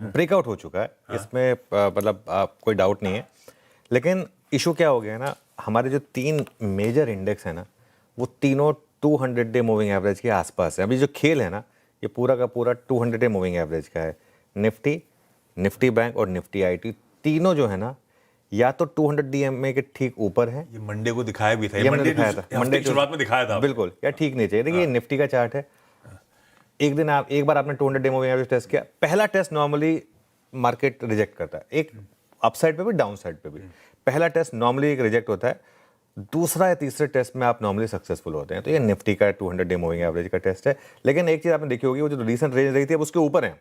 Breakout हो चुका है, इसमें मतलब कोई डाउट नहीं है। लेकिन इशू क्या हो गया है ना, हमारे जो 3 मेजर इंडेक्स है ना, वो तीनों 200 डे मूविंग एवरेज के आसपास है। अभी जो खेल है ना, ये पूरा का पूरा 200 डे मूविंग एवरेज का है। निफ्टी बैंक और निफ्टी आईटी तीनों जो है ना, या तो 200 डीएमए के ठीक ऊपर है। ये मंडे को दिखाया भी था, ये मैंने दिखाया था, मंडे की शुरुआत में दिखाया था बिल्कुल, या ठीक नहीं चाहिए। देखिए ये निफ्टी का चार्ट है। एक बार आपने 200 डे मूविंग एवरेज टेस्ट किया, पहला टेस्ट नॉर्मली मार्केट रिजेक्ट करता है, एक अपसाइड पे भी डाउन साइड पे भी। पहला टेस्ट नॉर्मली एक रिजेक्ट होता है, दूसरा या तीसरे टेस्ट में आप नॉर्मली सक्सेसफुल होते हैं। तो ये निफ्टी का 200 डे मूविंग एवरेज का टेस्ट है। लेकिन एक चीज़ आपने देखी होगी, वो जो रिसेंट रेंज रही थी अब उसके ऊपर है,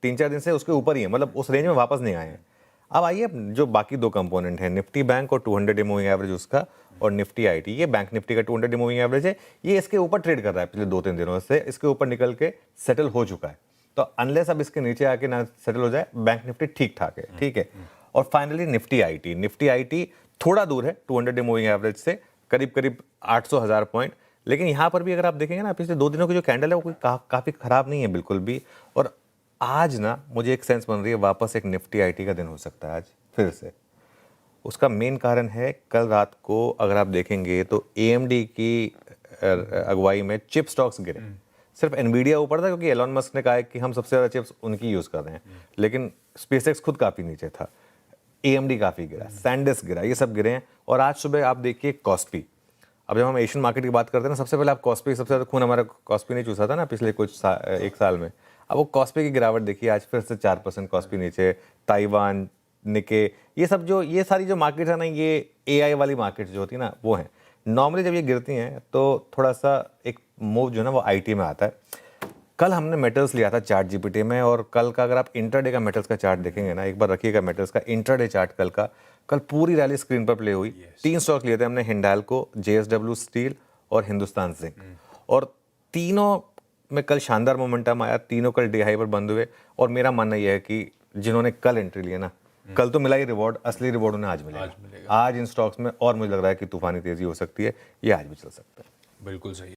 3-4 दिन से उसके ऊपर ही है, मतलब उस रेंज में वापस नहीं आए हैं। अब आइए जो बाकी 2 कंपोनेंट हैं, निफ्टी बैंक और 200 डे मूविंग एवरेज उसका, और निफ्टी आईटी। ये बैंक निफ्टी का 200 डे मूविंग एवरेज है, ये इसके ऊपर ट्रेड कर रहा है पिछले 2-3 दिनों से, इसके ऊपर निकल के सेटल हो चुका है। तो अनलेस अब इसके नीचे आके ना सेटल हो जाए, बैंक निफ्टी ठीक ठाक है, ठीक है। और फाइनली निफ्टी आईटी थोड़ा दूर है 200 डे मूविंग एवरेज से, करीब 800,000 पॉइंट। लेकिन यहाँ पर भी अगर आप देखेंगे ना, पिछले 2 दिनों की जो कैंडल है वो कोई काफ़ी ख़राब नहीं है बिल्कुल भी। और आज ना मुझे एक सेंस बन रही है, वापस एक निफ्टी आईटी का दिन हो सकता है आज फिर से। उसका मेन कारण है, कल रात को अगर आप देखेंगे तो एएमडी की अगुवाई में चिप स्टॉक्स गिरे। सिर्फ एनवीडिया ऊपर था क्योंकि एलॉन मस्क ने कहा है कि हम सबसे ज़्यादा चिप्स उनकी यूज़ कर रहे हैं, लेकिन स्पेसएक्स खुद काफ़ी नीचे था, एएमडी काफ़ी गिरा, सैंडिस्क गिरा, ये सब गिरे हैं। और आज सुबह आप देखिए कॉस्पी, अब जब हम एशियन मार्केट की बात करते हैं ना, सबसे पहले आप कॉस्पी, सबसे ज़्यादा खून हमारा कॉस्पी ने चूसा था ना पिछले एक साल में। अब वो कॉस्पी की गिरावट देखिए, आज फिर से 4% कॉस्पी नीचे। ताइवान, निके, ये सारी जो मार्केट है ना, ये एआई वाली मार्केट जो होती है ना, वो है। नॉर्मली जब ये गिरती हैं तो थोड़ा सा एक मूव जो है ना वो आईटी में आता है। कल हमने मेटल्स लिया था चार्ट जीपीटी में, और कल का अगर आप इंटरडे का मेटल्स का चार्ट देखेंगे ना, एक बार रखिएगा मेटल्स का इंटरडे चार्ट कल का, कल पूरी रैली स्क्रीन पर प्ले हुई। 3 स्टॉक लिए थे हमने, हिंडाल्को, जेएसडब्ल्यू स्टील और हिंदुस्तान जिंक, और तीनों में कल शानदार मोमेंटम आया, तीनों कल डे हाई पर बंद हुए। और मेरा मानना यह है कि जिन्होंने कल एंट्री लिया ना, कल तो मिला ही रिवॉर्ड, असली रिवॉर्ड उन्हें आज मिलेगा। आज इन स्टॉक्स में और मुझे लग रहा है कि तूफानी तेजी हो सकती है, ये आज भी चल सकता है। बिल्कुल सही है।